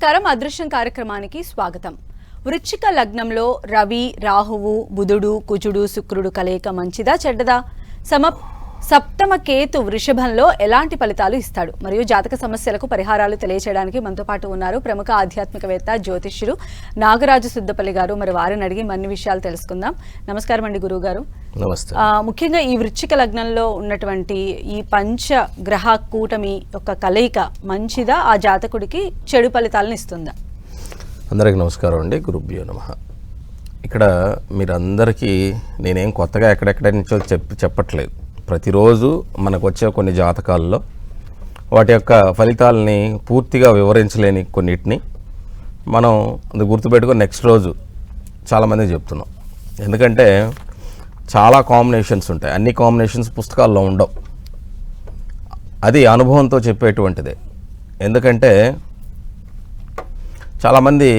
నమస్కారం. అదృశ్యం కార్యక్రమానికి స్వాగతం. వృశ్చిక లగ్నంలో రవి, రాహువు, బుధుడు, కుజుడు, శుక్రుడు కలయిక మంచిదా చెడ్డదా? సప్తమ కేతు వృషభంలో ఎలాంటి ఫలితాలు ఇస్తాడు? మరియు జాతక సమస్యలకు పరిహారాలు తెలియచేయడానికి మనతో పాటు ఉన్నారు ప్రముఖ ఆధ్యాత్మికవేత్త, జ్యోతిష్యులు నాగరాజు సుద్దపల్లి గారు. మరి వారిని అడిగి మరిన్ని విషయాలు తెలుసుకుందాం. నమస్కారం అండి గురువు గారు. నమస్తే. ముఖ్యంగా ఈ వృశ్చిక లగ్నంలో ఉన్నటువంటి ఈ పంచ గ్రహ కూటమి యొక్క కలయిక మంచిదా, ఆ జాతకుడికి చెడు ఫలితాలను ఇస్తుందా? అందరికీ నమస్కారం అండి. గురుభ్యో నమః. ఇక్కడ మీరందరికీ నేనేం కొత్తగా ఎక్కడెక్కడి నుంచో చెప్పట్లేదు. ప్రతిరోజు మనకు వచ్చే కొన్ని జాతకాల్లో వాటి యొక్క ఫలితాలని పూర్తిగా వివరించలేని కొన్నిటిని మనం అది గుర్తుపెట్టుకొని నెక్స్ట్ రోజు చాలామందికి చెప్తున్నాం. ఎందుకంటే చాలా కాంబినేషన్స్ ఉంటాయి. అన్ని కాంబినేషన్స్ పుస్తకాల్లో ఉండవు. అది అనుభవంతో చెప్పేటువంటిదే. ఎందుకంటే చాలామంది,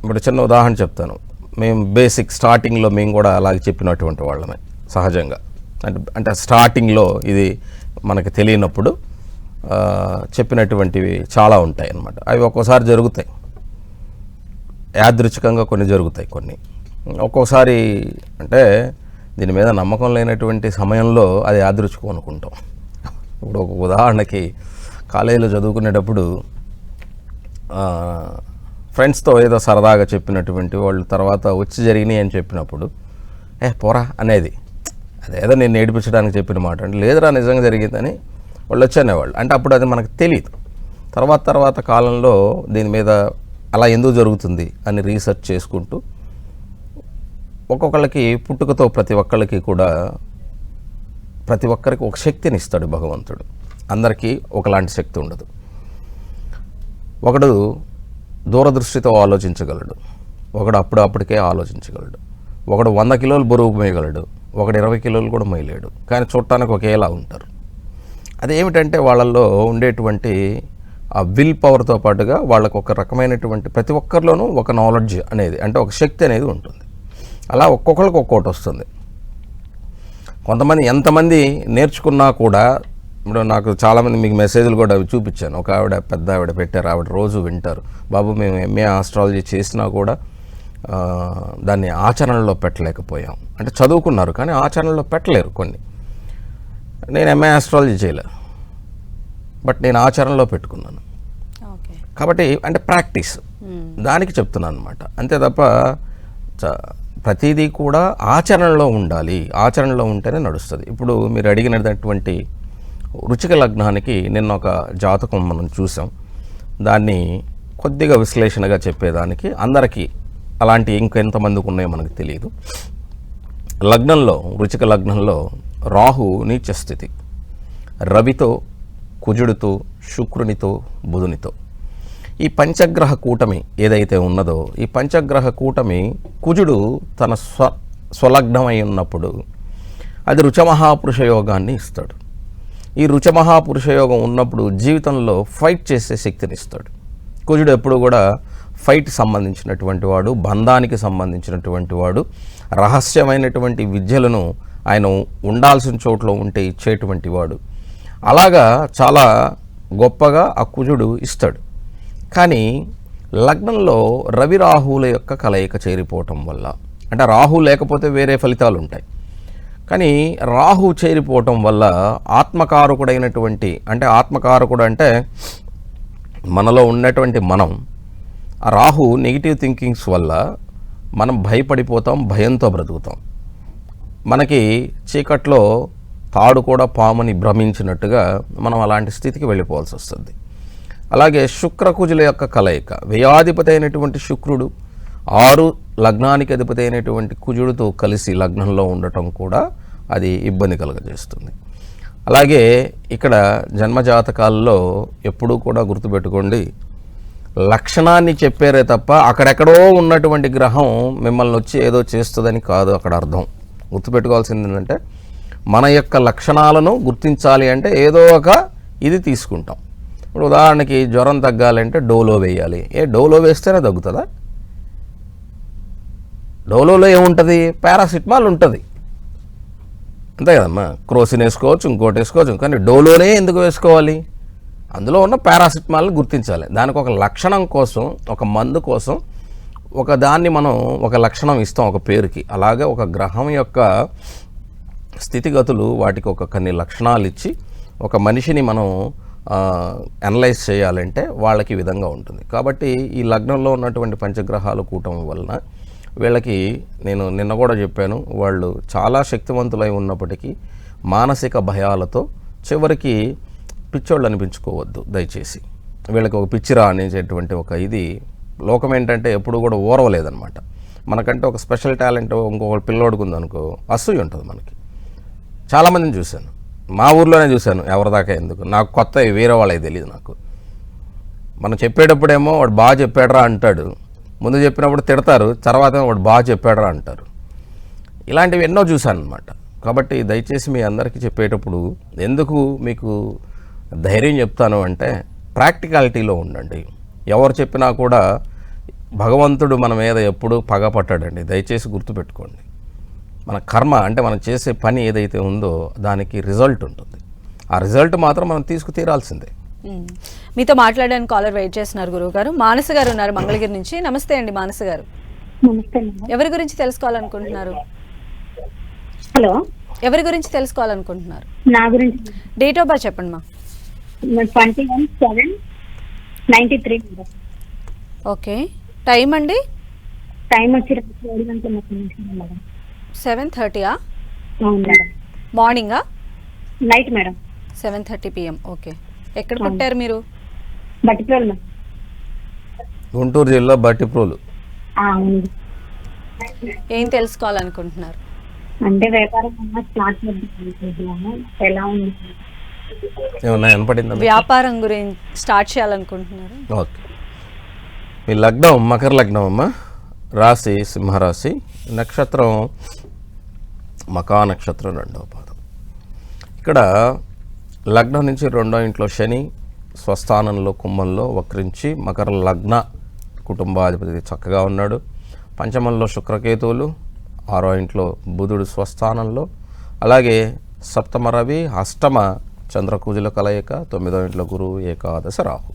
ఇప్పుడు చిన్న ఉదాహరణ చెప్తాను. మేము బేసిక్ స్టార్టింగ్లో మేము కూడా అలాగే చెప్పినటువంటి వాళ్ళమే సహజంగా. అంటే స్టార్టింగ్లో ఇది మనకి తెలియనప్పుడు చెప్పినటువంటివి చాలా ఉంటాయి అన్నమాట. అవి ఒక్కోసారి జరుగుతాయి, యాదృచ్ఛికంగా కొన్ని జరుగుతాయి, కొన్ని ఒక్కోసారి అంటే దీని మీద నమ్మకం లేనటువంటి సమయంలో అది యాదృచ్ఛికం అనుకుంటాం. ఇప్పుడు ఒక ఉదాహరణకి కాలేజీలో చదువుకునేటప్పుడు ఫ్రెండ్స్తో ఏదో సరదాగా చెప్పినటువంటి వాళ్ళు తర్వాత వచ్చి జరిగినాయి అని చెప్పినప్పుడు పోరా అనేది, అదేదో నేను నేర్పించడానికి చెప్పిన మాట అంటే లేదురా నిజంగా జరిగిందని వాళ్ళు వచ్చి అనేవాళ్ళు. అంటే అప్పుడు అది మనకు తెలియదు. తర్వాత కాలంలో దీని మీద అలా ఎందుకు జరుగుతుంది అని రీసెర్చ్ చేసుకుంటూ ఒక్కొక్కళ్ళకి పుట్టుకతో ప్రతి ఒక్కరికి ఒక శక్తిని ఇస్తాడు భగవంతుడు. అందరికీ ఒకలాంటి శక్తి ఉండదు. ఒకడు దూరదృష్టితో ఆలోచించగలడు, ఒకడు అప్పటికే ఆలోచించగలడు, ఒకడు 100 కిలోలు బరువు మోయగలడు, ఒకడు 20 కిలోలు కూడా మోయలేడు. కానీ చూడటానికి ఒకేలా ఉంటారు. అదేమిటంటే వాళ్ళల్లో ఉండేటువంటి ఆ విల్ పవర్తో పాటుగా వాళ్ళకు ఒక రకమైనటువంటి ప్రతి ఒక్కరిలోనూ ఒక నాలెడ్జ్ అనేది, అంటే ఒక శక్తి అనేది ఉంటుంది. అలా ఒక్కొక్కరికి ఒక్కొక్కటి వస్తుంది. కొంతమంది ఎంతమంది నేర్చుకున్నా కూడా, ఇప్పుడు నాకు చాలామంది మీకు మెసేజ్లు కూడా అవి చూపించాను. ఒక ఆవిడ, పెద్ద ఆవిడ పెట్టారు. ఆవిడ రోజు వింటారు, బాబు మేము ఎంఏ ఆస్ట్రాలజీ చేసినా కూడా దాన్ని ఆచరణలో పెట్టలేకపోయాం. అంటే చదువుకున్నారు కానీ ఆచరణలో పెట్టలేరు కొన్ని. నేను ఎంఏ ఆస్ట్రాలజీ చేయలే, బట్ నేను ఆచరణలో పెట్టుకున్నాను. కాబట్టి అంటే ప్రాక్టీస్ దానికి చెప్తున్నాను అనమాట. అంతే తప్ప ప్రతిదీ కూడా ఆచరణలో ఉండాలి. ఆచరణలో ఉంటేనే నడుస్తుంది. ఇప్పుడు మీరు అడిగినటువంటి వృశ్చిక లగ్నానికి నిన్న ఒక జాతకం మనం చూసాం. దాన్ని కొద్దిగా విశ్లేషణగా చెప్పేదానికి అందరికీ అలాంటి ఇంకెంతమందికి ఉన్నాయో మనకు తెలియదు. లగ్నంలో, వృశ్చిక లగ్నంలో రాహు నీచ స్థితి, రవితో, కుజుడితో, శుక్రునితో, బుధునితో ఈ పంచగ్రహ కూటమి ఏదైతే ఉన్నదో, ఈ పంచగ్రహ కూటమి కుజుడు తన స్వలగ్నమై ఉన్నప్పుడు అది రుచమహాపురుష యోగాన్ని ఇస్తాడు. ఈ రుచమహాపురుష యోగం ఉన్నప్పుడు జీవితంలో ఫైట్ చేసే శక్తిని ఇస్తాడు. కుజుడు ఎప్పుడు కూడా ఫైట్ సంబంధించినటువంటి వాడు, బంధానికి సంబంధించినటువంటి వాడు, రహస్యమైనటువంటి విద్యలను ఆయన ఉండాల్సిన చోట్ల ఉంటే ఇచ్చేటువంటి వాడు. అలాగా చాలా గొప్పగా ఆ కుజుడు ఇస్తాడు. కానీ లగ్నంలో రవి రాహువుల యొక్క కలయిక చేరిపోవటం వల్ల, అంటే రాహు లేకపోతే వేరే ఫలితాలు ఉంటాయి, కానీ రాహు చేరిపోవటం వల్ల ఆత్మకారకుడైనటువంటి, అంటే ఆత్మకారకుడు అంటే మనలో ఉన్నటువంటి మనం, ఆ రాహు నెగిటివ్ థింకింగ్స్ వల్ల మనం భయపడిపోతాం, భయంతో బ్రతుకుతాం. మనకి చీకట్లో తాడు కూడా పాముని భ్రమించినట్టుగా మనం అలాంటి స్థితికి వెళ్ళిపోవాల్సి వస్తుంది. అలాగే శుక్రకుజుల యొక్క కలయిక, వ్యయాధిపతి అయినటువంటి శుక్రుడు 6 లగ్నానికి అధిపతి అయినటువంటి కుజుడితో కలిసి లగ్నంలో ఉండటం కూడా అది ఇబ్బంది కలుగజేస్తుంది. అలాగే ఇక్కడ జన్మజాతకాల్లో ఎప్పుడూ కూడా గుర్తుపెట్టుకోండి, లక్షణాన్ని చెప్పారే తప్ప అక్కడెక్కడో ఉన్నటువంటి గ్రహం మిమ్మల్ని వచ్చి ఏదో చేస్తుందని కాదు అక్కడ అర్థం. గుర్తుపెట్టుకోవాల్సింది ఏంటంటే మన యొక్క లక్షణాలను గుర్తించాలి అంటే ఏదో ఒక ఇది తీసుకుంటాం. ఇప్పుడు ఉదాహరణకి జ్వరం తగ్గాలంటే డోలో వేయాలి. డోలో వేస్తేనే తగ్గుతుందా? డోలోలో ఏముంటుంది? పారాసిటమాల్ ఉంటుంది, అంతే కదమ్మా. క్రోసిన్ వేసుకోవచ్చు, ఇంకోటి వేసుకోవచ్చు, కానీ డోలోనే ఎందుకు వేసుకోవాలి? అందులో ఉన్న పారాసిటమాల్ని గుర్తించాలి. దానికి ఒక లక్షణం కోసం, ఒక మందు కోసం ఒక దాన్ని మనం ఒక లక్షణం ఇస్తాం ఒక పేరుకి. అలాగే ఒక గ్రహం యొక్క స్థితిగతులు వాటికి ఒక కొన్ని లక్షణాలు ఇచ్చి ఒక మనిషిని మనం అనలైజ్ చేయాలంటే వాళ్ళకి ఈ విధంగా ఉంటుంది. కాబట్టి ఈ లగ్నంలో ఉన్నటువంటి పంచగ్రహాలు కూటమి వలన వీళ్ళకి, నేను నిన్న కూడా చెప్పాను, వాళ్ళు చాలా శక్తివంతులై ఉన్నప్పటికీ మానసిక భయాలతో చివరికి పిచ్చోళ్ళు అనిపించుకోవద్దు దయచేసి. వీళ్ళకి ఒక పిచ్చిరా అనేటువంటి ఒక ఇది లోకం ఏంటంటే ఎప్పుడు కూడా ఓర్వలేదన్నమాట. మనకంటే ఒక స్పెషల్ టాలెంట్ ఇంకొక పిల్లోడికి ఉందనుకో అసూయ ఉంటుంది మనకి. చాలామందిని చూశాను, మా ఊర్లోనే చూశాను, ఎవరిదాకా ఎందుకు, నాకు కొత్త వేరే వాళ్ళకి తెలియదు. నాకు మనం చెప్పేటప్పుడేమో వాడు బాగా చెప్పాడరా అంటాడు, ముందు చెప్పినప్పుడు తిడతారు, తర్వాత వాడు బాగా చెప్పాడరా అంటారు. ఇలాంటివి ఎన్నో చూశాను అనమాట. కాబట్టి దయచేసి మీ అందరికీ చెప్పేటప్పుడు ఎందుకు మీకు ధైర్యం చెప్తాను అంటే ప్రాక్టికాలిటీలో ఉండండి. ఎవరు చెప్పినా కూడా భగవంతుడు మన మీద ఎప్పుడూ పగ పట్టాడండి, దయచేసి గుర్తుపెట్టుకోండి. మన కర్మ అంటే మనం చేసే పని ఏదైతే ఉందో దానికి రిజల్ట్ ఉంటుంది. ఆ రిజల్ట్ మాత్రం మనం తీసుకు తీరాల్సిందే. మీతో మాట్లాడడానికి కాలర్ వెయిట్ చేస్తున్నారు గురువు గారు. మానస గారు ఉన్నారు మంగళగిరి నుంచి. నమస్తే అండి మానస గారు. నమస్తే. ఎవరి గురించి తెలుసుకోవాలనుకుంటున్నారు? హలో, ఎవరి గురించి తెలుసుకోవాలనుకుంటున్నారు? నా గురించి. డేట్ ఆఫ్ బర్త్ చెప్పండి మా. 21/7/93. ఓకే. టైం అండి? టైం వచ్చి 7:30 మేడం. 7:30 అవును మేడం. మార్నింగా? Night madam. 7:30 PM. ఓకే. ఎక్కడ పుట్టారు మీరు? బట్టిప్రోలు మేడం. గుంటూరు జిల్లా బట్టిప్రోలు. అవును. ఏం తెలుసుకోవాలనుకుంటున్నారు? అంటే వ్యాపారం స్టార్ట్ చేద్దాము, ఎలా ఉంది? ఏమన్నా వినపడిందా? వ్యాపారం గురించి స్టార్ట్ చేయాలనుకుంటున్నారు. ఓకే. మీ లగ్నం మకర లగ్నం అమ్మ, రాశి సింహరాశి, నక్షత్రం మకా నక్షత్రం 2వ పాదం. ఇక్కడ లగ్నం నుంచి 2వ ఇంట్లో శని స్వస్థానంలో కుంభంలో వక్రించి మకర లగ్న కుటుంబాధిపతి చక్కగా ఉన్నాడు. పంచమంలో శుక్రకేతువులు, 6వ ఇంట్లో బుధుడు స్వస్థానంలో, అలాగే సప్తమ రవి, అష్టమ చంద్రకుజుల కలయిక, 9వ ఇంట్లో గురువు, ఏకాదశ రాహు.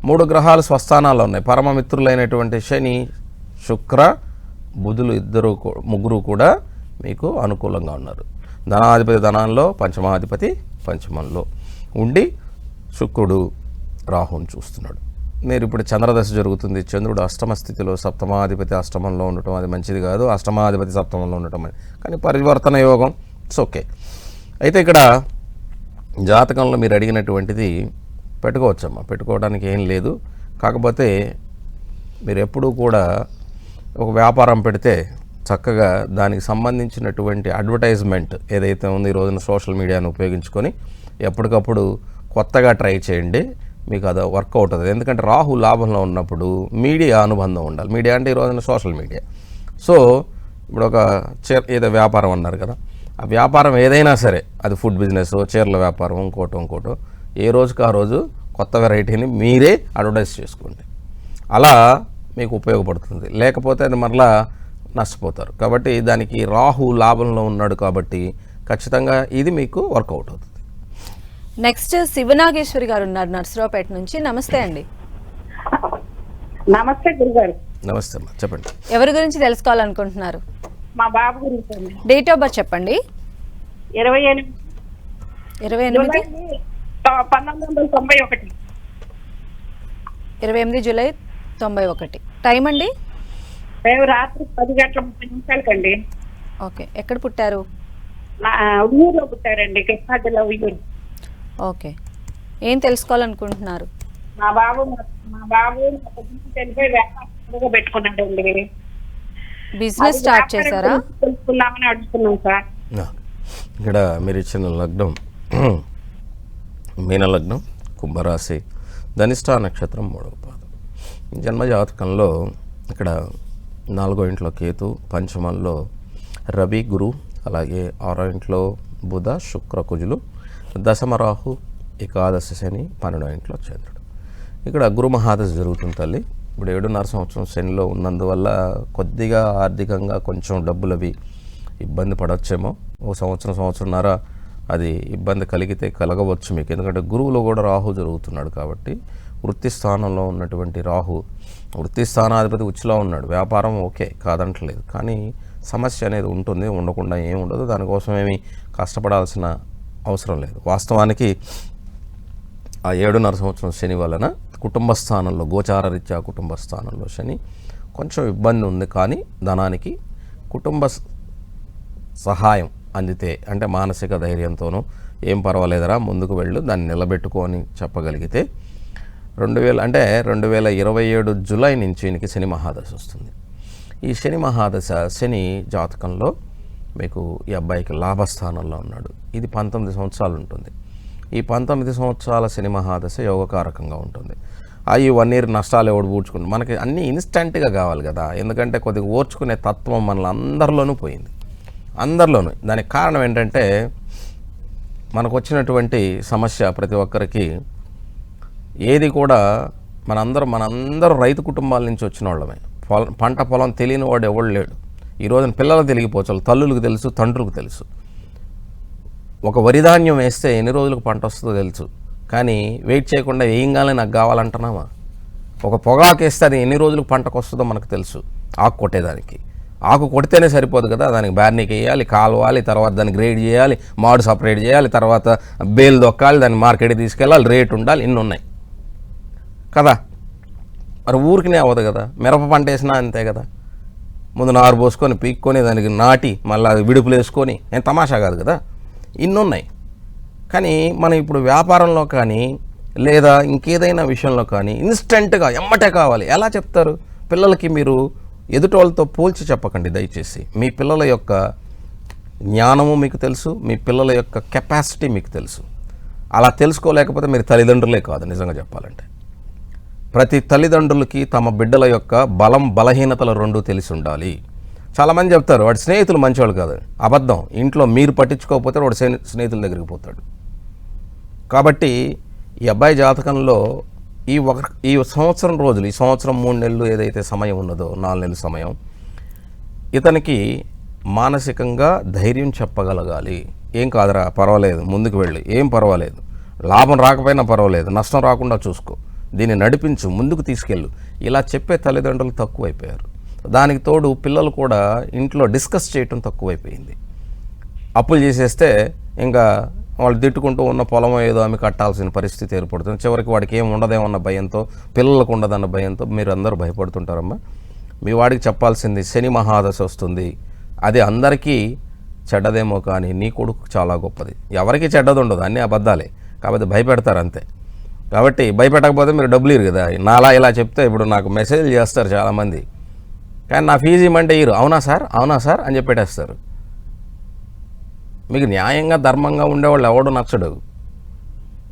3 గ్రహాలు స్వస్థానాల్లో ఉన్నాయి. పరమమిత్రులైనటువంటి శని, శుక్ర, బుధులు ముగ్గురు కూడా మీకు అనుకూలంగా ఉన్నారు. ధనాధిపతి ధనంలో, పంచమాధిపతి పంచమంలో ఉండి శుక్రుడు రాహుని చూస్తున్నాడు. మీరు ఇప్పుడు చంద్రదశ జరుగుతుంది. చంద్రుడు అష్టమ స్థితిలో, సప్తమాధిపతి అష్టమంలో ఉండటం అది మంచిది కాదు, అష్టమాధిపతి సప్తమంలో ఉండటం కానీ పరివర్తన యోగం. It's okay. అయితే ఇక్కడ జాతకంలో మీరు అడిగినటువంటిది పెట్టుకోవచ్చమ్మా, పెట్టుకోవడానికి ఏం లేదు. కాకపోతే మీరు ఎప్పుడూ కూడా ఒక వ్యాపారం పెడితే చక్కగా దానికి సంబంధించినటువంటి అడ్వర్టైజ్మెంట్ ఏదైతే ఉందో ఈ రోజున సోషల్ మీడియాను ఉపయోగించుకొని ఎప్పటికప్పుడు కొత్తగా ట్రై చేయండి, మీకు అది వర్కౌట్ అవుతుంది. ఎందుకంటే రాహు లాభంలో ఉన్నప్పుడు మీడియా అనుబంధం ఉండాలి. మీడియా అంటే ఈ రోజున సోషల్ మీడియా. సో ఇప్పుడు ఒక ఏదో వ్యాపారం అన్నారు కదా, ఆ వ్యాపారం ఏదైనా సరే, అది ఫుడ్ బిజినెస్, చీరల వ్యాపారం, ఇంకోటో ఏ రోజుకి ఆ రోజు కొత్త వెరైటీని మీరే అడ్వర్టైజ్ చేసుకోండి. అలా మీకు ఉపయోగపడుతుంది. లేకపోతే అది మరలా నష్టపోతారు. కాబట్టి దానికి రాహు లాభంలో ఉన్నాడు కాబట్టి ఖచ్చితంగా ఇది మీకు వర్కౌట్ అవుతుంది. నెక్స్ట్ శివనాగేశ్వరి గారు ఉన్నారు నర్సరావుపేట నుంచి. నమస్తే అండి. నమస్తే గురుగారు. నమస్తే అమ్మా, చెప్పండి. ఎవరి గురించి తెలుసుకోవాలనుకుంటున్నారు? మా బాబు గురించి అండి. డేట్ ఆఫ్ బర్త్ చెప్పండి. 28 28 1991. 28 జూలై 91. టైం అండి? రేపు రాత్రి 10:30 ఓకే. ఎక్కడ పుట్టారు? ఊర్లో పుట్టారండి, కృష్ణా జిల్లా ఊరు. ఓకే. ఏం తెలుసుకోవాలనుకుంటున్నారు? మా బాబు చనిపోయి వ్యాపారం పెట్టుకున్నాడండి. బిజినెస్ స్టార్ట్ చేశారా? తెలుసుకుందామని అడుగుతున్నాం సార్. ఇక్కడ మీరు ఇచ్చిన లగ్నం మీన లగ్నం, కుంభరాశి, ధనిష్ఠా నక్షత్రం 3వ పాదం. జన్మజాతకంలో ఇక్కడ 4వ ఇంట్లో కేతు, పంచమంలో రవి గురు, అలాగే 6వ ఇంట్లో బుధ శుక్ర కుజులు, దశమ రాహు, ఏకాదశ శని, 12వ ఇంట్లో చంద్రుడు. ఇక్కడ గురు మహాదశ జరుగుతుంది తల్లి. ఇప్పుడు 7.5 సంవత్సరం శనిలో ఉన్నందువల్ల కొద్దిగా ఆర్థికంగా కొంచెం డబ్బులు అవి ఇబ్బంది పడవచ్చేమో. ఓ సంవత్సరంన్నర అది ఇబ్బంది కలిగితే కలగవచ్చు మీకు. ఎందుకంటే గురువులో కూడా రాహు జరుగుతున్నాడు కాబట్టి వృత్తి స్థానంలో ఉన్నటువంటి రాహు, వృత్తి స్థానాధిపతి ఉచ్చులో ఉన్నాడు. వ్యాపారం ఓకే కాదంటలేదు, కానీ సమస్య అనేది ఉంటుంది, ఉండకుండా ఏమి ఉండదు. దానికోసం ఏమి కష్టపడాల్సిన అవసరం లేదు. వాస్తవానికి ఆ 7.5 సంవత్సరం శని వలన కుటుంబ స్థానంలో, గోచార రీత్యా కుటుంబ స్థానంలో శని కొంచెం ఇబ్బంది ఉంది. కానీ ధనానికి కుటుంబ సహాయం అందితే, అంటే మానసిక ధైర్యంతోనూ ఏం పర్వాలేదరా ముందుకు వెళ్ళు, దాన్ని నిలబెట్టుకొని చెప్పగలిగితే 2027 జూలై నుంచి ఈయనకి శని మహాదశ వస్తుంది. ఈ శని మహాదశ, శని జాతకంలో మీకు ఈ అబ్బాయికి లాభస్థానంలో ఉన్నాడు. ఇది 19 సంవత్సరాలు ఉంటుంది. ఈ 19 సంవత్సరాల శని మహాదశ యోగకారకంగా ఉంటుంది. ఈ 1 ఇయర్ నష్టాలు ఎవడు పూడ్చుకుంటుంది, మనకి అన్నీ ఇన్స్టెంట్గా కావాలి కదా. ఎందుకంటే కొద్దిగా ఓర్చుకునే తత్వం మనలో అందరిలోనూ పోయింది, అందరిలోనూ. దానికి కారణం ఏంటంటే మనకు వచ్చినటువంటి సమస్య, ప్రతి ఒక్కరికి ఏది కూడా మనందరూ రైతు కుటుంబాల నుంచి వచ్చిన వాళ్ళమే. పంట పొలం తెలియని వాడు ఎవడు లేడు. ఈ రోజున పిల్లలు తెలియకపోవచ్చు, తల్లులకు తెలుసు, తండ్రులకు తెలుసు. ఒక వరిధాన్యం వేస్తే ఎన్ని రోజులకు పంట వస్తుందో తెలుసు, కానీ వెయిట్ చేయకుండా వేయంగానే నాకు కావాలంటున్నామా? ఒక పొగాకు వేస్తే అది ఎన్ని రోజులకు పంటకు వస్తుందో మనకు తెలుసు. ఆకు కొట్టేదానికి ఆకు కొడితేనే సరిపోదు కదా, దానికి బ్యార్నీకి వేయాలి, కాలవాలి, తర్వాత దాన్ని గ్రేడ్ చేయాలి, మాడు సపరేట్ చేయాలి, తర్వాత బేలు దొక్కాలి, దాన్ని మార్కెట్కి తీసుకెళ్ళాలి, రేట్ ఉండాలి, ఇన్ని ఉన్నాయి కదా. మరి ఊరికినే అవ్వదు కదా. మిరప పంట వేసినా అంతే కదా, ముందు నారు పోసుకొని పీక్కొని దానికి నాటి మళ్ళీ విడుపులు వేసుకొని, ఏం తమాషా కాదు కదా, ఇన్ని ఉన్నాయి. కానీ మనం ఇప్పుడు వ్యాపారంలో కానీ లేదా ఇంకేదైనా విషయంలో కానీ ఇన్స్టెంట్గా ఎమ్మటే కావాలి. ఎలా చెప్తారు పిల్లలకి? మీరు ఎదుటోళ్ళతో పోల్చి చెప్పకండి దయచేసి. మీ పిల్లల యొక్క జ్ఞానము మీకు తెలుసు, మీ పిల్లల యొక్క కెపాసిటీ మీకు తెలుసు. అలా తెలుసుకోలేకపోతే మీరు తల్లిదండ్రులే కాదు. నిజంగా చెప్పాలంటే ప్రతి తల్లిదండ్రులకి తమ బిడ్డల యొక్క బలం బలహీనతలు రెండూ తెలిసి ఉండాలి. చాలామంది చెప్తారు వాడి స్నేహితులు మంచివాళ్ళు కాదు. అబద్ధం. ఇంట్లో మీరు పట్టించుకోకపోతే వాడు స్నేహితుల దగ్గరికి పోతాడు. కాబట్టి ఈ అబ్బాయి జాతకంలో ఈ సంవత్సరం రోజులు, ఈ సంవత్సరం 3 నెలలు ఏదైతే సమయం ఉన్నదో, 4 నెలల సమయం, ఇతనికి మానసికంగా ధైర్యం చెప్పగలగాలి. ఏం కాదురా, పర్వాలేదు, ముందుకు వెళ్ళి, ఏం పర్వాలేదు, లాభం రాకపోయినా పర్వాలేదు, నష్టం రాకుండా చూసుకో, దీన్ని నడిపించు, ముందుకు తీసుకెళ్ళు, ఇలా చెప్పే తల్లిదండ్రులు తక్కువైపోయారు. దానికి తోడు పిల్లలు కూడా ఇంట్లో డిస్కస్ చేయటం తక్కువైపోయింది. అప్పులు చేసేస్తే ఇంకా వాళ్ళు తిట్టుకుంటూ ఉన్న పొలం ఏదో ఆమె కట్టాల్సిన పరిస్థితి ఏర్పడుతుంది. చివరికి వాడికి ఏం ఉండదేమన్న భయంతో, పిల్లలకు ఉండదన్న భయంతో మీరు అందరూ భయపడుతుంటారమ్మా. మీ వాడికి చెప్పాల్సింది శని మహాదశ వస్తుంది, అది అందరికీ చెడ్డదేమో కానీ నీ కొడుకు చాలా గొప్పది. ఎవరికి చెడ్డది ఉండదు, అన్నీ అబద్ధాలే, కాబట్టి భయపెడతారు అంతే. కాబట్టి భయపెట్టకపోతే మీరు డబ్బులు ఇరు కదా. నాలా ఇలా చెప్తే ఇప్పుడు నాకు మెసేజ్లు చేస్తారు చాలామంది, కానీ నా ఫీజు ఇవ్వమంటే ఇరు, అవునా సార్ అని చెప్పేటేస్తారు. మీకు న్యాయంగా ధర్మంగా ఉండేవాళ్ళు ఎవడు నచ్చడు,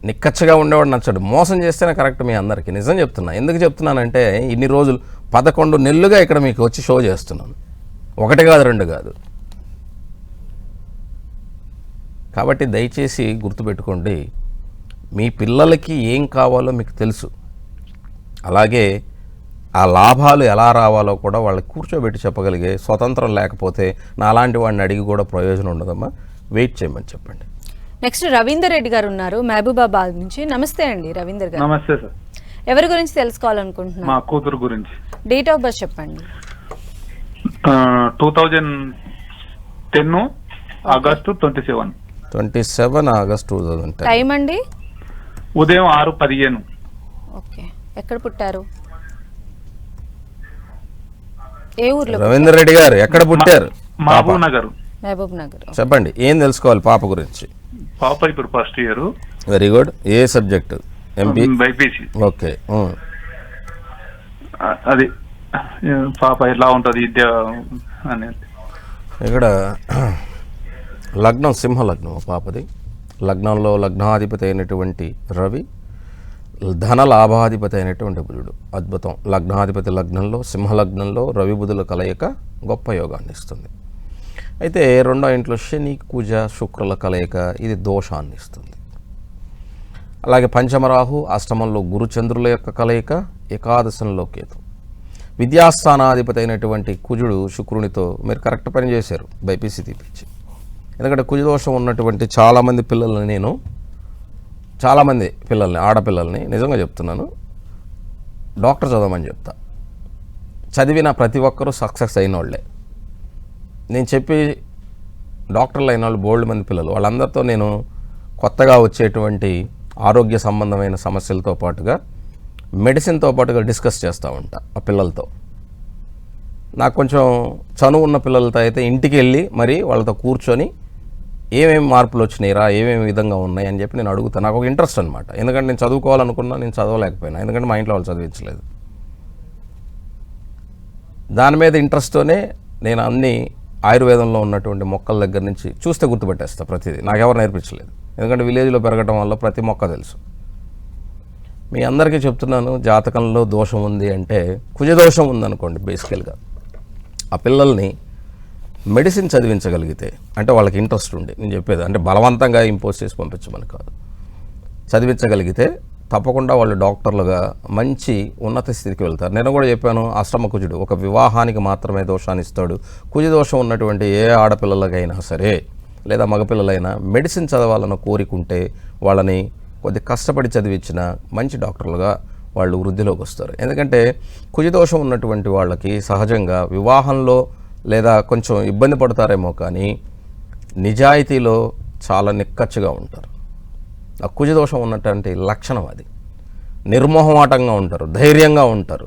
నిక్కచ్చగా ఉండేవాడు నచ్చడు. మోసం చేస్తేనే కరెక్ట్ మీ అందరికీ. నిజం చెప్తున్నా. ఎందుకు చెప్తున్నానంటే ఇన్ని రోజులు 11 నెలలుగా ఇక్కడ మీకు వచ్చి షో చేస్తున్నాను, 1 కాదు 2 కాదు. కాబట్టి దయచేసి గుర్తుపెట్టుకోండి, మీ పిల్లలకి ఏం కావాలో మీకు తెలుసు. అలాగే ఆ లాభాలు ఎలా రావాలో కూడా వాళ్ళకి కూర్చోబెట్టి చెప్పగలిగే స్వతంత్రం లేకపోతే నాలాంటి వాడిని అడిగి కూడా ప్రయోజనం ఉండదమ్మా. వెయిట్ చేయమని చెప్పండి. నెక్స్ట్ రవీందర్ రెడ్డి గారు ఉన్నారు మహబూబాబాద్ నుంచి. నమస్తే అండి రవీందర్ గారు. నమస్తే సార్. ఎవరి గురించి తెలుసుకోవాలనుకుంటున్నారు? మా కూతురు గురించి. డేట్ ఆఫ్ బర్త్ చెప్పండి. 2010 ఆగస్టు 27 ఆగస్ట్ 2010. టైం అండి? ఉదయం 6:15. ఓకే. ఎక్కడ పుట్టారు? ఏ ఊర్లో? రవీందర్ రెడ్డి గారు ఎక్కడ పుట్టారు? మహబూబ్ నగర్. మహబూబ్ నగర్. చెప్పండి, ఏం తెలుసుకోవాలి పాప గురించి? పాప ఇప్పుడు ఫస్ట్ ఇయర్. Very good. ఏ సబ్జెక్ట్? MP, BiPC. ఓకే. అది పాప ఎలా ఉంటుంది విద్య అనేది. ఇక్కడ లగ్నం సింహ లగ్నం పాపది. లగ్నంలో లగ్నాధిపతి అయినటువంటి రవి, ధన లాభాధిపతి అయినటువంటి బుధుడు. అద్భుతం. లగ్నాధిపతి లగ్నంలో, సింహలగ్నంలో రవి బుధుల కలయిక గొప్ప యోగాన్ని ఇస్తుంది. అయితే 2వ ఇంట్లో శని కుజ శుక్రుల కలయిక ఇది దోషాన్ని ఇస్తుంది. అలాగే పంచమరాహు, అష్టమంలో గురుచంద్రుల యొక్క కలయిక, ఏకాదశంలో కేతు. విద్యాస్థానాధిపతి అయినటువంటి కుజుడు శుక్రునితో మీరు కరెక్ట్ పని చేశారు బైపీసీ తీపిచ్చి. ఎందుకంటే కుజదోషం ఉన్నటువంటి చాలామంది పిల్లల్ని ఆడపిల్లల్ని నిజంగా చెప్తున్నాను, డాక్టర్ చదవమని చెప్తా. చదివిన ప్రతి ఒక్కరూ సక్సెస్ అయిన వాళ్ళే. నేను చెప్పి డాక్టర్లు అయిన వాళ్ళు బోల్డ్ మంది పిల్లలు, వాళ్ళందరితో నేను కొత్తగా వచ్చేటువంటి ఆరోగ్య సంబంధమైన సమస్యలతో పాటుగా మెడిసిన్తో పాటుగా డిస్కస్ చేస్తూ ఉంటా ఆ పిల్లలతో. నాకు కొంచెం చనువు ఉన్న పిల్లలతో అయితే ఇంటికి వెళ్ళి మరి వాళ్ళతో కూర్చొని ఏమేమి మార్పులు వచ్చినాయిరా, ఏమేమి విధంగా ఉన్నాయి అని చెప్పి నేను అడుగుతాను. నాకు ఒక ఇంట్రెస్ట్ అనమాట. ఎందుకంటే నేను చదువుకోవాలనుకున్నా, నేను చదవలేకపోయినా, ఎందుకంటే మా ఇంట్లో వాళ్ళు చదివించలేదు. దాని మీద ఇంట్రెస్ట్తోనే నేను అన్ని ఆయుర్వేదంలో ఉన్నటువంటి మొక్కల దగ్గర నుంచి చూస్తే గుర్తుపెట్టేస్తా ప్రతిదీ. నాకెవరు నేర్పించలేదు, ఎందుకంటే విలేజ్లో పెరగటం వల్ల ప్రతి మొక్క తెలుసు. మీ అందరికీ చెప్తున్నాను, జాతకంలో దోషం ఉంది అంటే కుజదోషం ఉందనుకోండి, బేసికల్గా ఆ పిల్లల్ని మెడిసిన్ చదివించగలిగితే, అంటే వాళ్ళకి ఇంట్రెస్ట్ ఉండి, నేను చెప్పేది అంటే బలవంతంగా ఇంపోజ్ చేసి పంపించమని కాదు, చదివించగలిగితే తప్పకుండా వాళ్ళు డాక్టర్లుగా మంచి ఉన్నత స్థితికి వెళ్తారు. నేను కూడా చెప్పాను, అష్టమ కుజుడు ఒక వివాహానికి మాత్రమే దోషాన్ని ఇస్తాడు. కుజదోషం ఉన్నటువంటి ఏ ఆడపిల్లలకైనా సరే లేదా మగపిల్లలైనా మెడిసిన్ చదవాలన్న కోరికుంటే వాళ్ళని కొద్ది కష్టపడి చదివించిన మంచి డాక్టర్లుగా వాళ్ళు వృద్ధిలోకి వస్తారు. ఎందుకంటే కుజదోషం ఉన్నటువంటి వాళ్ళకి సహజంగా వివాహంలో లేదా కొంచెం ఇబ్బంది పడతారేమో కానీ నిజాయితీలో చాలా నిక్కచ్చిగా ఉంటారు. ఆ కుజదోషం ఉన్నటువంటి లక్షణం అది. నిర్మోహమాటంగా ఉంటారు, ధైర్యంగా ఉంటారు.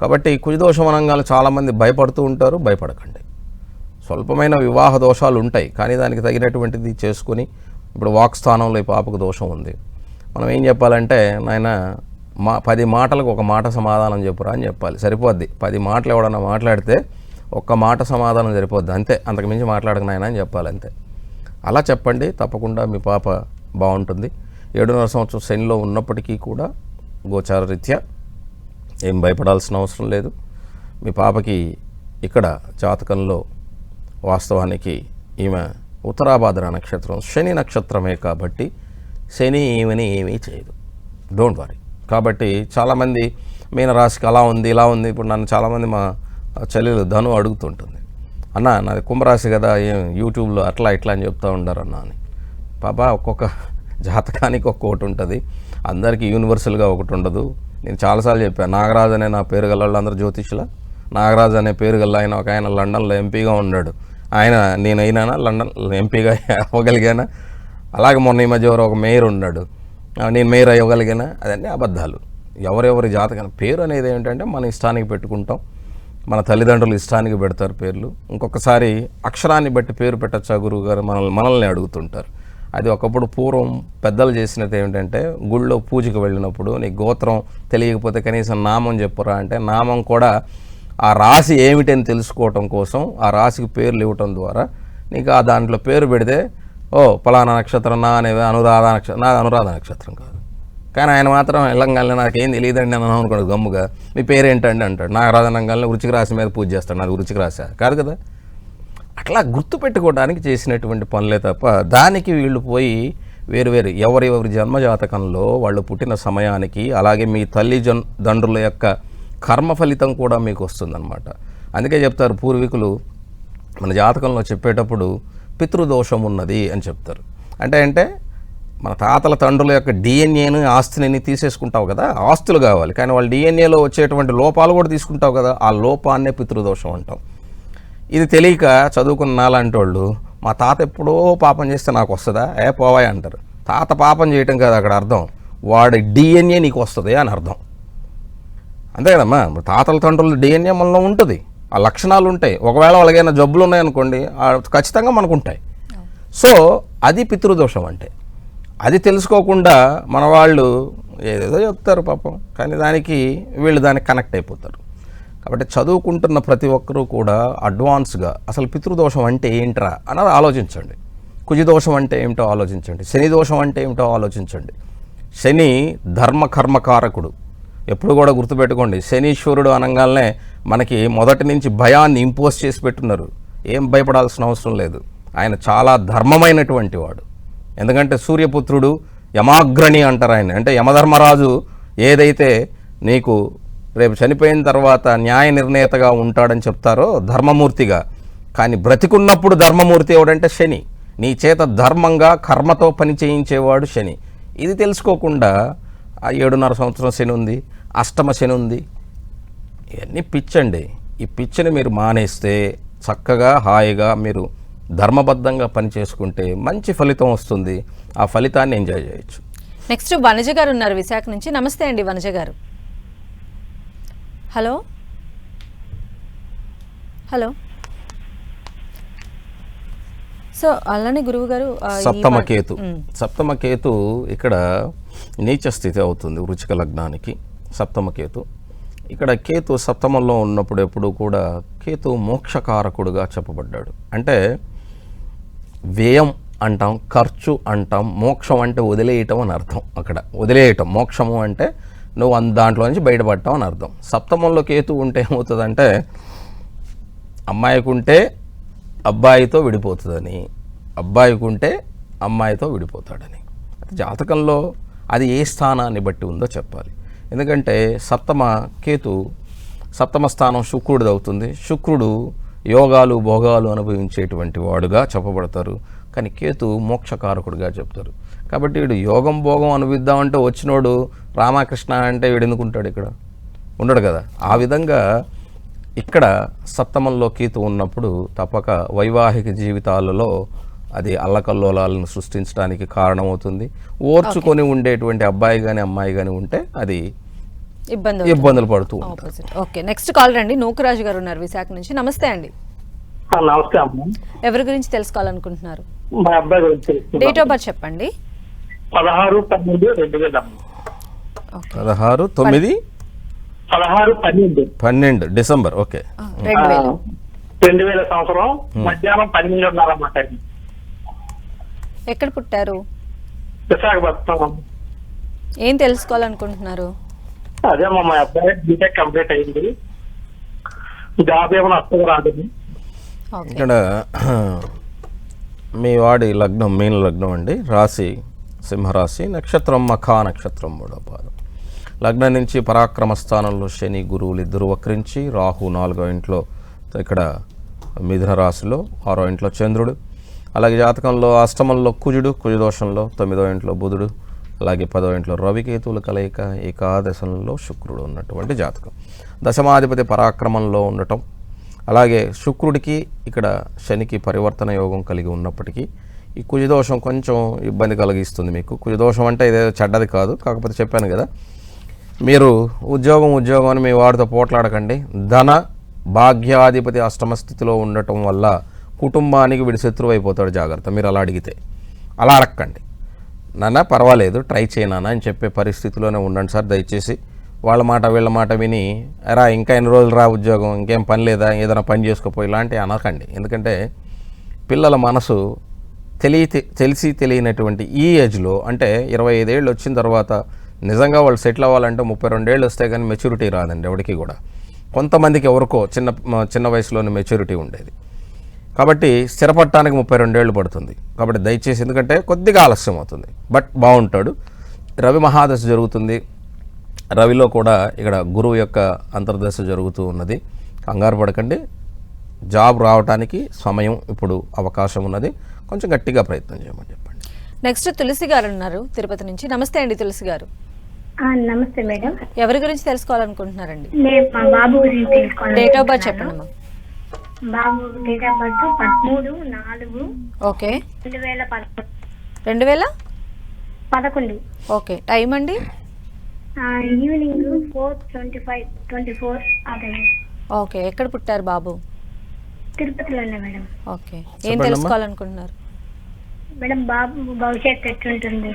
కాబట్టి కుజదోషం అనగానే చాలామంది భయపడుతూ ఉంటారు. భయపడకండి. స్వల్పమైన వివాహ దోషాలు ఉంటాయి, కానీ దానికి తగినటువంటిది చేసుకుని, ఇప్పుడు వాక్ స్థానంలో ఈ పాపకు దోషం ఉంది, మనం ఏం చెప్పాలంటే, నాయన 10 మాటలకు ఒక మాట సమాధానం చెప్పురా అని చెప్పాలి. సరిపోద్ది. 10 మాటలు ఎవడన్నా మాట్లాడితే ఒక్క మాట సమాధానం సరిపోద్ది, అంతే. అంతకుమించి మాట్లాడక నాయన అని చెప్పాలి, అంతే. అలా చెప్పండి, తప్పకుండా మీ పాప బాగుంటుంది. 7.5 సంవత్సరం శనిలో ఉన్నప్పటికీ కూడా గోచార రీత్యా ఏం భయపడాల్సిన అవసరం లేదు. మీ పాపకి ఇక్కడ జాతకంలో వాస్తవానికి ఈమె ఉత్తరాభాద్ర నక్షత్రం, శని నక్షత్రమే కాబట్టి శని ఈమెని ఏమీ చేయదు, డోంట్ వరీ. కాబట్టి చాలామంది మీనరాశికి అలా ఉంది ఇలా ఉంది. ఇప్పుడు నన్ను చాలామంది మా చెల్లెలు ధను అడుగుతుంటుంది, అన్న నాది కుంభరాశి కదా, యూట్యూబ్లో అట్లా ఇట్లా అని చెప్తూ ఉండారు అన్న అని. పాపా, ఒక్కొక్క జాతకానికి ఒక్కొక్కటి ఉంటుంది, అందరికీ యూనివర్సల్గా ఒకటి ఉండదు. నేను చాలాసార్లు చెప్పాను, నాగరాజు అనే నా పేరు గల వాళ్ళందరూ జ్యోతిష్యుల. నాగరాజు అనే పేరు గల ఆయన ఒక ఆయన లండన్లో ఎంపీగా ఉన్నాడు. నేనైనా లండన్ ఎంపీగా అవ్వగలిగానా? అలాగే మొన్న ఈ మధ్య ఎవరో ఒక మేయర్ ఉన్నాడు, నేను మేయర్ అవ్వగలిగానా? అదన్నీ అబద్ధాలు. ఎవరెవరి జాతకం పేరు అనేది ఏంటంటే మన ఇష్టానికి పెట్టుకుంటాం, మన తల్లిదండ్రులు ఇష్టానికి పెడతారు పేర్లు. ఇంకొకసారి అక్షరాన్ని బట్టి పేరు పెట్టచ్చా గురువు గారు మనల్ని అడుగుతుంటారు. అది ఒకప్పుడు పూర్వం పెద్దలు చేసినది ఏమిటంటే, గుళ్ళో పూజకు వెళ్ళినప్పుడు నీ గోత్రం తెలియకపోతే కనీసం నామం చెప్పురా అంటే, నామం కూడా ఆ రాశి ఏమిటని తెలుసుకోవటం కోసం ఆ రాశికి పేర్లు ఇవ్వటం ద్వారా నీకు ఆ దాంట్లో పేరు పెడితే, ఓ పలానా నక్షత్రం నా అనేది అనురాధ నక్షత్రం, నాది అనురాధ నక్షత్రం కాదు. కానీ ఆయన మాత్రం వెళ్ళంగానే నాకేం తెలియదండి అని అనుకోండి, గమ్ముగా మీ పేరేంటండి అంటాడు. నాగరాజు అనగానే వృశ్చిక రాశి మీద పూజ చేస్తాడు, నాది వృశ్చిక రాశి కాదు కదా. అట్లా గుర్తుపెట్టుకోవడానికి చేసినటువంటి పనులే తప్ప దానికి వీళ్ళు పోయి వేరు ఎవరెవరి జన్మజాతకంలో వాళ్ళు పుట్టిన సమయానికి, అలాగే మీ తల్లిదండ్రుల యొక్క కర్మ ఫలితం కూడా మీకు వస్తుందన్నమాట. అందుకే చెప్తారు పూర్వీకులు మన జాతకంలో చెప్పేటప్పుడు పితృదోషం ఉన్నది అని చెప్తారు. అంటే మన తాతల తండ్రుల యొక్క డిఎన్ఏను ఆస్తిని తీసేసుకుంటావు కదా, ఆస్తులు కావాలి, కానీ వాళ్ళ డిఎన్ఏలో వచ్చేటువంటి లోపాలు కూడా తీసుకుంటావు కదా, ఆ లోపాన్నే పితృదోషం అంటాం. ఇది తెలియక చదువుకున్న నాలాంటి వాళ్ళు, మా తాత ఎప్పుడో పాపం చేస్తే నాకు వస్తుందా, పోవాయి అంటారు. తాత పాపం చేయటం కాదు అక్కడ అర్థం, వాడి డిఎన్ఏ నీకు వస్తుంది అని అర్థం. అంతే కదమ్మా, తాతల తండ్రుల డిఎన్ఏ మనలో ఉంటుంది, ఆ లక్షణాలు ఉంటాయి. ఒకవేళ వాళ్ళకైనా జబ్బులు ఉన్నాయనుకోండి, ఖచ్చితంగా మనకు ఉంటాయి. సో అది పితృదోషం అంటే. అది తెలుసుకోకుండా మన వాళ్ళు ఏదేదో చెప్తారు పాపం, కానీ దానికి వీళ్ళు దానికి కనెక్ట్ అయిపోతారు. కాబట్టి చదువుకుంటున్న ప్రతి ఒక్కరూ కూడా అడ్వాన్స్గా అసలు పితృదోషం అంటే ఏంట్రా అన్నది ఆలోచించండి. కుజదోషం అంటే ఏమిటో ఆలోచించండి. శని దోషం అంటే ఏమిటో ఆలోచించండి. శని ధర్మకర్మకారకుడు. ఎప్పుడు కూడా గుర్తుపెట్టుకోండి, శనీశ్వరుడు అనగానే మనకి మొదటి నుంచి భయాన్ని ఇంపోజ్ చేసి పెట్టున్నారు. ఏం భయపడాల్సిన అవసరం లేదు, ఆయన చాలా ధర్మమైనటువంటి వాడు. ఎందుకంటే సూర్యపుత్రుడు, యమాగ్రణి అంటారు ఆయన. అంటే యమధర్మరాజు ఏదైతే నీకు రేపు చనిపోయిన తర్వాత న్యాయ నిర్ణేతగా ఉంటాడని చెప్తారో ధర్మమూర్తిగా, కానీ బ్రతికున్నప్పుడు ధర్మమూర్తి ఎవడంటే శని. నీ చేత ధర్మంగా కర్మతో పని చేయించేవాడు శని. ఇది తెలుసుకోకుండా ఆ 7.5 సంవత్సరం శని ఉంది, అష్టమ శని ఉంది, ఇవన్నీ పిచ్చండి. ఈ పిచ్చిని మీరు మానేస్తే చక్కగా హాయిగా మీరు ధర్మబద్ధంగా పని చేసుకుంటే మంచి ఫలితం వస్తుంది. ఆ ఫలితాన్ని ఎంజాయ్ చేయొచ్చు. నెక్స్ట్ వనజ గారు ఉన్నారు విశాఖ నుంచి. నమస్తే అండి వనజ గారు. Hello hello. సో అలానే గురువు గారు సప్తమ కేతు ఇక్కడ నీచ స్థితి అవుతుంది వృచ్చిక లగ్నానికి. సప్తమ కేతు ఇక్కడ కేతు సప్తమంలో ఉన్నప్పుడు ఎప్పుడు కూడా కేతు మోక్షకారకుడుగా చెప్పబడ్డాడు. అంటే వ్యయం అంటాం, ఖర్చు అంటాం, మోక్షం అంటే వదిలేయటం అని అర్థం. అక్కడ వదిలేయటం, మోక్షము అంటే నువ్వు దాంట్లో నుంచి బయటపడటం అని అర్థం. సప్తమంలో కేతు ఉంటే ఏమవుతుందంటే అమ్మాయికి ఉంటే అబ్బాయితో విడిపోతుందని, అబ్బాయికి ఉంటే అమ్మాయితో విడిపోతాడని. జాతకంలో అది ఏ స్థానాన్ని బట్టి ఉందో చెప్పాలి. ఎందుకంటే సప్తమ స్థానం శుక్రుడిది అవుతుంది. శుక్రుడు యోగాలు భోగాలు అనుభవించేటువంటి వాడుగా చెప్పబడతారు. కానీ కేతు మోక్షకారకుడిగా చెప్తారు. కాబట్టి వీడు యోగం భోగం అనుభవిద్దామంటే వచ్చినోడు రామకృష్ణ అంటే వీడు ఎందుకుంటాడు? ఇక్కడ ఉండడు కదా. ఆ విధంగా ఇక్కడ సప్తమంలో కేతు ఉన్నప్పుడు తప్పక వైవాహిక జీవితాలలో అది అల్లకల్లోలాలను సృష్టించడానికి కారణమవుతుంది. ఓర్చుకొని ఉండేటువంటి అబ్బాయి కానీ అమ్మాయి కానీ ఉంటే అది ఇబ్బందులు పడుతూ ఉంటారు. ఓకే, నెక్స్ట్ కాల్ రండి. నూకరాజు గారు ఉన్నారు విశాఖ నుంచి. నమస్తే అండి. నమస్తే అమ్మ. ఎవరి గురించి తెలుసుకోవాలనుకుంటున్నారు? మా అబ్బాయి గురించి. డేట్ ఆఫ్ బర్త్ చెప్పండి. 16/12/2000. 16/12 డిసెంబర్. ఓకే, 2000 సంవత్సరం మధ్యాహ్నం 12:30 అన్నమాట. ఎక్కడ పుట్టారు? విశాఖపట్నం. ఏం తెలుసుకోవాలనుకుంటున్నారు? అదే మా అబ్బాయి బీటెక్ కంప్లీట్ అయింది, జాబ్ ఏమైనా వస్తుంది రాదు. ఇక్కడ మీ వాడి లగ్నం మీన లగ్నం అండి, రాశి సింహరాశి, నక్షత్రం మఖా నక్షత్రం 3వ పాదం. లగ్నం నుంచి పరాక్రమ స్థానంలో శని గురువులు ఇద్దరు వక్రించి, రాహు 4వ ఇంట్లో ఇక్కడ మిథున రాశిలో, 6వ ఇంట్లో చంద్రుడు, అలాగే జాతకంలో అష్టమంలో కుజదోషంలో 9వ ఇంట్లో బుధుడు, అలాగే 10వ ఇంట్లో రవికేతువుల కలయిక, ఏకాదశంలో శుక్రుడు ఉన్నటువంటి జాతకం. దశమాధిపతి పరాక్రమంలో ఉండటం, అలాగే శుక్రుడికి ఇక్కడ శనికి పరివర్తన యోగం కలిగి ఉన్నప్పటికీ ఈ కుజదోషం కొంచెం ఇబ్బంది కలిగిస్తుంది మీకు. కుజదోషం అంటే ఇదేదో చెడ్డది కాదు, కాకపోతే చెప్పాను కదా, మీరు ఉద్యోగం అని మీ వాడితో పోట్లాడకండి. ధన భాగ్యాధిపతి అష్టమ స్థితిలో ఉండటం వల్ల కుటుంబానికి వీడి శత్రువు అయిపోతాడు, జాగ్రత్త. మీరు అలా అడిగితే అలా అడగండి. నాన్న పర్వాలేదు ట్రై చేయనానా అని చెప్పే పరిస్థితిలోనే ఉండండి సార్ దయచేసి. వాళ్ళ మాట వీళ్ళ మాట విని రా ఇంకా ఎన్ని రోజులు రా ఉద్యోగం, ఇంకేం పని లేదా, ఏదైనా పని చేసుకోపోయి ఇలాంటివి అనకండి. ఎందుకంటే పిల్లల మనసు తెలిసి తెలియనటువంటి ఈ ఏజ్లో, అంటే 25 ఏళ్ళు వచ్చిన తర్వాత నిజంగా వాళ్ళు సెటిల్ అవ్వాలంటే 32 ఏళ్ళు వస్తే కానీ మెచ్యూరిటీ రాదండి ఎవరికి కూడా. కొంతమందికి ఎవరికో చిన్న వయసులోనే మెచ్యూరిటీ ఉండేది. కాబట్టి స్థిరపడటానికి 32 ఏళ్ళు పడుతుంది. కాబట్టి దయచేసి, ఎందుకంటే కొద్దిగా ఆలస్యం అవుతుంది, బట్ బాగుంటాడు. రవి మహాదశ జరుగుతుంది. రవిలో కూడా ఇక్కడ గురువు యొక్క అంతర్దశ జరుగుతూ ఉన్నది. కంగారు పడకండి, జాబ్ రావడానికి సమయం ఇప్పుడు అవకాశం ఉన్నది. కొంచెం గట్టిగా ప్రయత్నం చేయమని చెప్పండి. నెక్స్ట్ తులసి గారు ఉన్నారు తిరుపతి నుంచి. నమస్తే అండి తులసి గారు. నమస్తే మేడం. ఎవరి గురించి తెలుసుకోవాలనుకుంటున్నారండి? నేను మా బాబు గురించి తెలుసుకోవాలి. డేట్ ఆఫ్ బర్త్ చెప్పండి అమ్మా. బాబు date of birth 13/4 okay 2011. 2011. Okay, time అండి? ఈవినింగ్ 4:25-24 అదే. ఓకే, ఎక్కడ పుట్టారు బాబు? తిరుపతిలోనే మేడం. ఓకే, ఏం తెలుసుకోవాలనుకుంటున్నారు మేడం? బాబు భవిష్యత్తు ఎట్లుంటుంది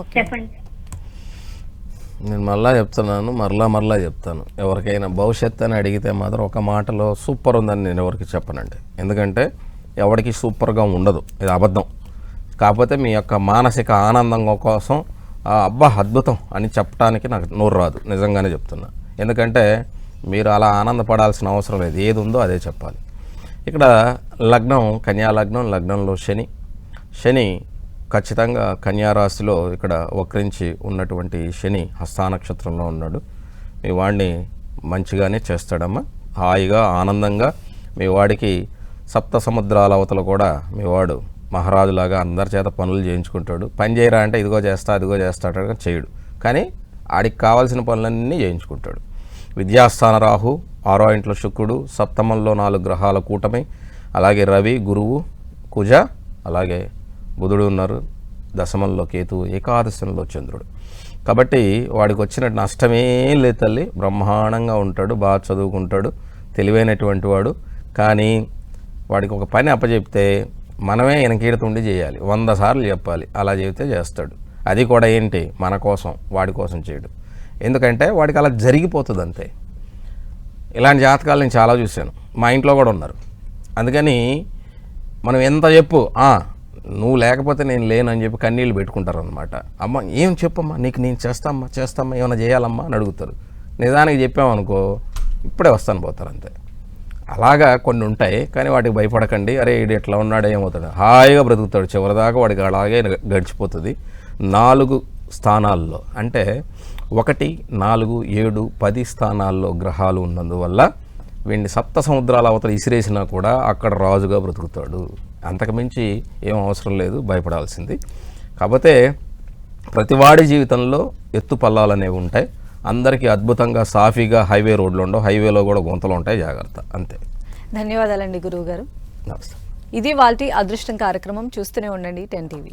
ఓకే చెప్పండి. నేను మరలా చెప్తాను. ఎవరికైనా భవిష్యత్తు అని అడిగితే మాత్రం ఒక మాటలో సూపర్ ఉందని నేను ఎవరికి చెప్పనండి. ఎందుకంటే ఎవరికి సూపర్గా ఉండదు, ఇది అబద్ధం. కాకపోతే మీ యొక్క మానసిక ఆనందం కోసం అబ్బా అద్భుతం అని చెప్పడానికి నాకు నోరు రాదు, నిజంగానే చెప్తున్నా. ఎందుకంటే మీరు అలా ఆనందపడాల్సిన అవసరం లేదు, ఏది ఉందో అదే చెప్పాలి. ఇక్కడ లగ్నం కన్యా లగ్నం, లగ్నంలో శని ఖచ్చితంగా కన్యారాశిలో ఇక్కడ వక్రించి ఉన్నటువంటి శని హస్తా నక్షత్రంలో ఉన్నాడు. మీ వాడిని మంచిగానే చేస్తాడమ్మా, హాయిగా ఆనందంగా. మీ వాడికి సప్త సముద్రాల అవతల కూడా మీ వాడు మహారాజులాగా అందరి చేత పనులు చేయించుకుంటాడు. పని చేయరా అంటే ఇదిగో చేస్తా అదిగో చేస్తా అంటే చేయడు, కానీ ఆడికి కావాల్సిన పనులన్నీ చేయించుకుంటాడు. విద్యాస్థాన రాహు, 6వ ఇంట్లో శుక్రుడు, సప్తమంలో 4 గ్రహాల కూటమి, అలాగే రవి, గురువు, కుజ, అలాగే బుధుడు ఉన్నారు, దశమంలో కేతువు, ఏకాదశంలో చంద్రుడు. కాబట్టి వాడికి వచ్చిన నష్టమేం లేదు తల్లి, బ్రహ్మాండంగా ఉంటాడు, బాగా చదువుకుంటాడు, తెలివైనటువంటి వాడు. కానీ వాడికి ఒక పని అప్పచెప్తే మనమే వెనకీడుతుండి చేయాలి, 100 సార్లు చెప్పాలి, అలా చెబితే చేస్తాడు. అది కూడా ఏంటి, మన కోసం, వాడి కోసం చేయడు. ఎందుకంటే వాడికి అలా జరిగిపోతుంది అంతే. ఇలాంటి జాతకాలు నేను చాలా చూశాను, మా ఇంట్లో కూడా ఉన్నారు. అందుకని మనం ఎంత చెప్పు, నువ్వు లేకపోతే నేను లేనని చెప్పి కన్నీళ్ళు పెట్టుకుంటారనమాట. అమ్మ ఏం చెప్పమ్మా, నీకు నేను చేస్తామ్మా ఏమైనా చేయాలమ్మా అని అడుగుతారు. నిజానికి చెప్పామనుకో ఇప్పుడే వస్తాను పోతారు అంతే. అలాగా కొన్ని ఉంటాయి, కానీ వాటికి భయపడకండి. అరే ఇది ఎట్లా ఉన్నాడో ఏమవుతాడు, హాయిగా బ్రతుకుతాడు, చివరిదాకా వాడికి అలాగే గడిచిపోతుంది. 4 స్థానాల్లో అంటే 1, 4, 7, 10 స్థానాల్లో గ్రహాలు ఉన్నందువల్ల వీడిని 7 సముద్రాల అవతల ఇసిరేసినా కూడా అక్కడ రాజుగా బ్రతుకుతాడు. అంతకుమించి ఏం అవసరం లేదు భయపడాల్సింది. కాకపోతే ప్రతివాడి జీవితంలో ఎత్తు పల్లాలు అనేవి ఉంటాయి. అందరికీ అద్భుతంగా సాఫీగా హైవే రోడ్లు ఉండవు, హైవేలో కూడా గుంతలు ఉంటాయి, జాగ్రత్త అంతే. ధన్యవాదాలండి గురువు గారు. నమస్తే. ఇది వాళ్ళ అదృష్టం కార్యక్రమం. చూస్తూనే ఉండండి 10 TV.